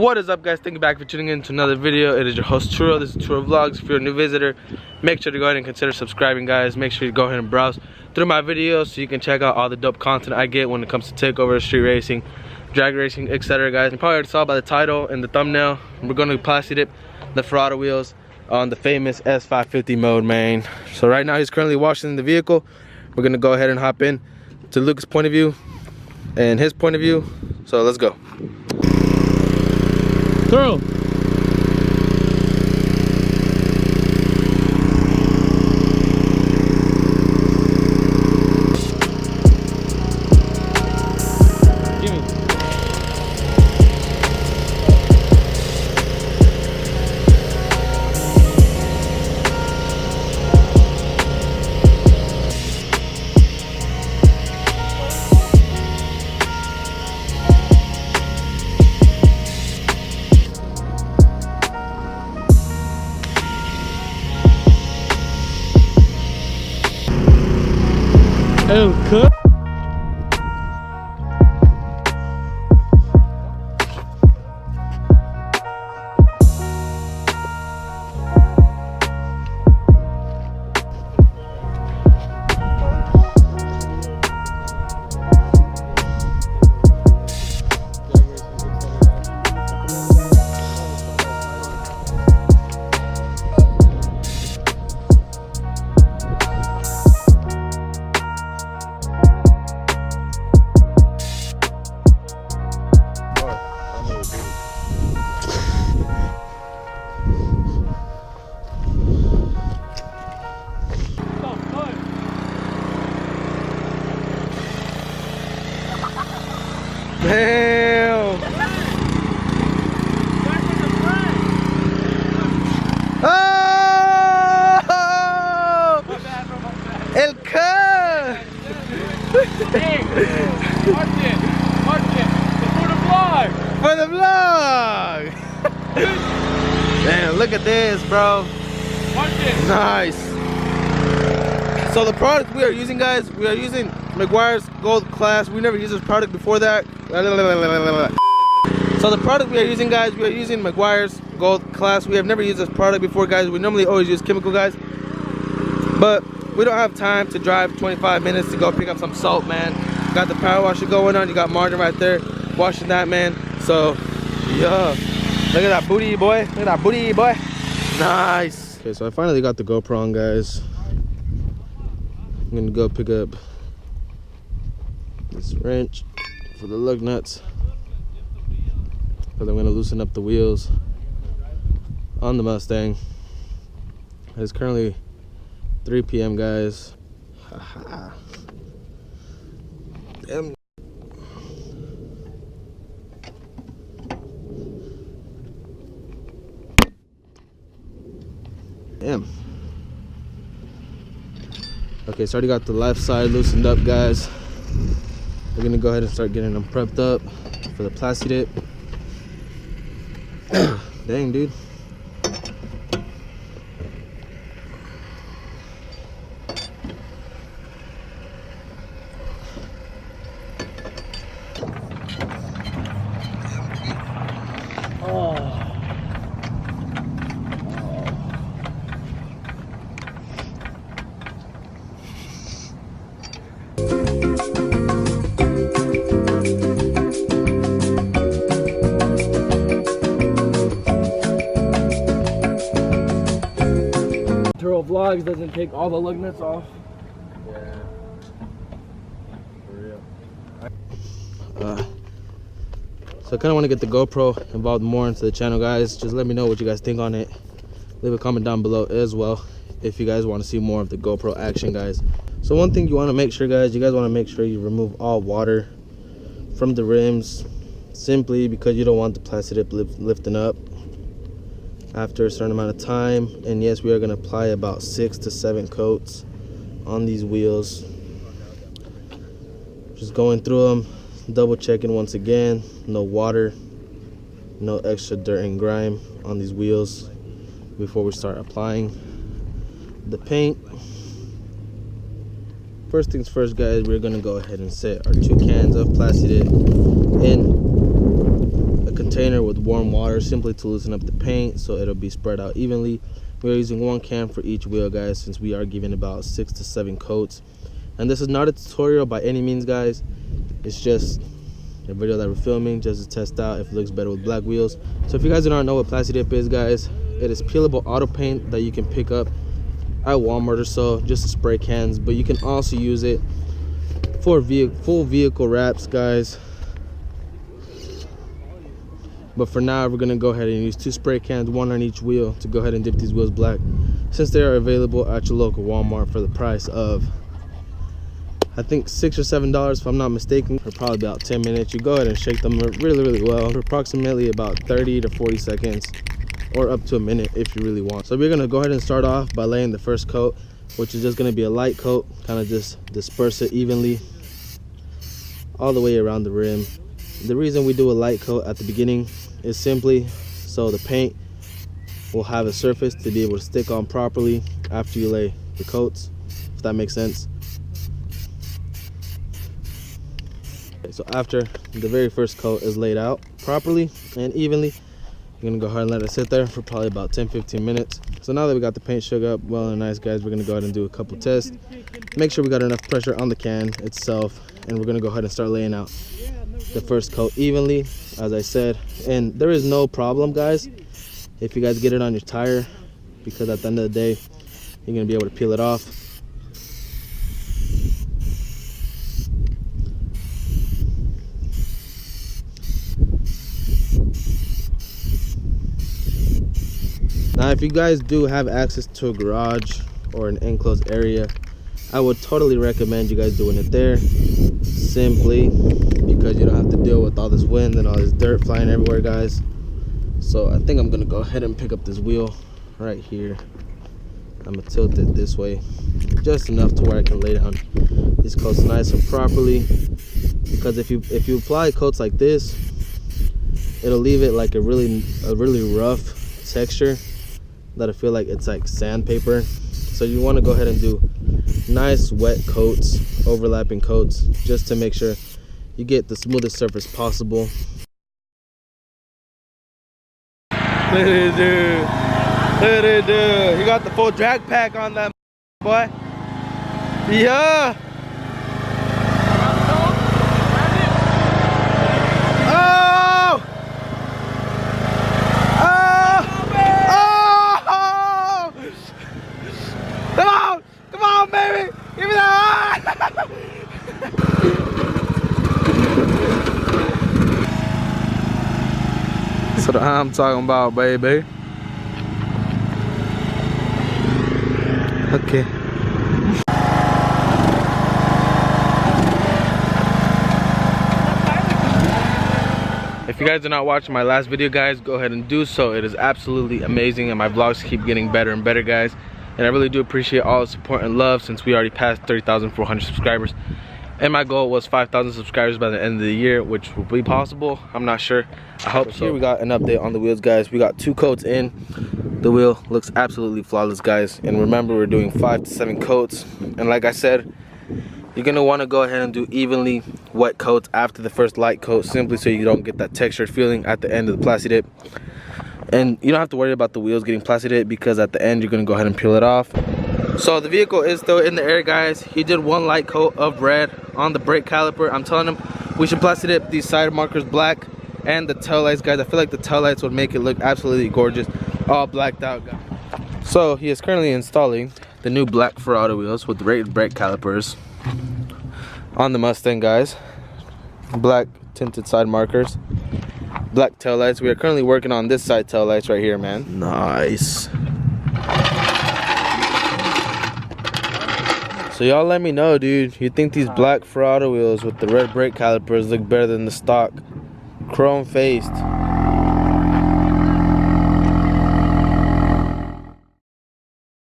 What is up, guys? Thank you back for tuning in to another video. It is your host Turo. This is Turo Vlogs. If you're a new visitor, make sure to go ahead and consider subscribing, guys. Make sure you go ahead and browse through my videos so you can check out all the dope content I get when it comes to takeover, street racing, drag racing, etc. guys. You probably already saw by the title and the thumbnail, we're going to Plasti Dip the Ferrari wheels on the famous S550 mode, man. So right now he's currently washing the vehicle. We're going to go ahead and hop in to Luke's point of view and his point of view. So let's go. Throw. El Cook. Damn! Oh! El Cook! Hey, watch it! For the vlog! For the vlog! Damn, look at this, bro. Watch it! Nice. So the product we are using, guys, we are using Meguiar's Gold Class. We never used this product before that. So the product we are using, guys, we are using Meguiar's Gold Class. We have never used this product before, guys. We normally always use chemical, guys, but we don't have time to drive 25 minutes to go pick up some salt, man. Got the power washer going on. You got Martin right there washing that, man. So yeah, look at that booty, boy. Look at that booty, boy. Nice. Okay, so I finally got the GoPro on, guys. I'm gonna go pick up this wrench for the lug nuts, because I'm gonna loosen up the wheels on the Mustang. It's currently 3 p.m. guys. Haha. Damn. Damn. Okay, so I already got the left side loosened up, guys. We're gonna go ahead and start getting them prepped up for the Plasti Dip. Dang, dude. Turo Vlogs doesn't take all the lug nuts off. Yeah. For real. So I kind of want to get the GoPro involved more into the channel, guys. Just let me know what you guys think on it. Leave a comment down below as well if you guys want to see more of the GoPro action, guys. So one thing you want to make sure, guys, you guys want to make sure you remove all water from the rims, simply because you don't want the Plasti Dip lifting up after a certain amount of time. And yes, we are going to apply about 6 to 7 coats on these wheels. Just going through them, double checking once again, no water, no extra dirt and grime on these wheels before we start applying the paint. First things first, guys, we're gonna go ahead and set our 2 cans of Plasti Dip in a container container with warm water simply to loosen up the paint so it'll be spread out evenly. We are using 1 can for each wheel, guys, since we are giving about 6 to 7 coats. And this is not a tutorial by any means, guys. It's just a video that we're filming just to test out if it looks better with black wheels. So if you guys do not know what Plastidip is, guys, it is peelable auto paint that you can pick up at Walmart or so, just to spray cans. But you can also use it for full vehicle wraps, guys. But for now, we're gonna go ahead and use 2 spray cans, 1 on each wheel, to go ahead and dip these wheels black, since they are available at your local Walmart for the price of, I think, $6 or $7 if I'm not mistaken, for probably about 10 minutes. You go ahead and shake them really well for approximately about 30 to 40 seconds, or up to a minute if you really want. So we're gonna go ahead and start off by laying the first coat, which is just gonna be a light coat, kind of just disperse it evenly all the way around the rim. The reason we do a light coat at the beginning is simply so the paint will have a surface to be able to stick on properly after you lay the coats, if that makes sense. Okay, so after the very first coat is laid out properly and evenly, you're gonna go ahead and let it sit there for probably about 10-15 minutes. So now that we got the paint shook up well and nice, guys, we're gonna go ahead and do a couple tests, make sure we got enough pressure on the can itself, and we're gonna go ahead and start laying out the first coat evenly, as I said. And there is no problem, guys, if you guys get it on your tire, because at the end of the day you're gonna be able to peel it off. Now if you guys do have access to a garage or an enclosed area, I would totally recommend you guys doing it there, simply because you don't have to deal with all this wind and all this dirt flying everywhere, guys. So I think I'm gonna go ahead and pick up this wheel right here. I'm gonna tilt it this way just enough to where I can lay down these coats nice and properly, because if you apply coats like this, it'll leave it like a really rough texture that I feel like it's like sandpaper. So you want to go ahead and do nice wet coats, overlapping coats, just to make sure you get the smoothest surface possible. Look at this dude. Look at this dude. He got the full drag pack on that boy. Yeah. Oh! Oh! Oh! Come on, baby! Give me that! That's what I'm talking about, baby. Okay. If you guys are not watching my last video, guys, go ahead and do so. It is absolutely amazing, and my vlogs keep getting better and better, guys. And I really do appreciate all the support and love, since we already passed 30,400 subscribers. And my goal was 5,000 subscribers by the end of the year, which will be possible. I'm not sure. I hope so. Here we got an update on the wheels, guys. We got 2 coats in. The wheel looks absolutely flawless, guys. And remember, we're doing 5 to 7 coats. And like I said, you're gonna want to go ahead and do evenly wet coats after the first light coat, simply so you don't get that textured feeling at the end of the Plastidip. And you don't have to worry about the wheels getting Plastidip, because at the end you're gonna go ahead and peel it off. So the vehicle is still in the air, guys. He did 1 light coat of red on the brake caliper. I'm telling him we should Plastidip these side markers black, and the tail lights, guys. I feel like the tail lights would make it look absolutely gorgeous, all blacked out, guys. So he is currently installing the new black Ferrari wheels with rated brake calipers on the Mustang, guys. Black tinted side markers, black tail lights. We are currently working on this side tail lights right here, man. Nice. So y'all let me know, dude. You think these black Ferrari wheels with the red brake calipers look better than the stock chrome faced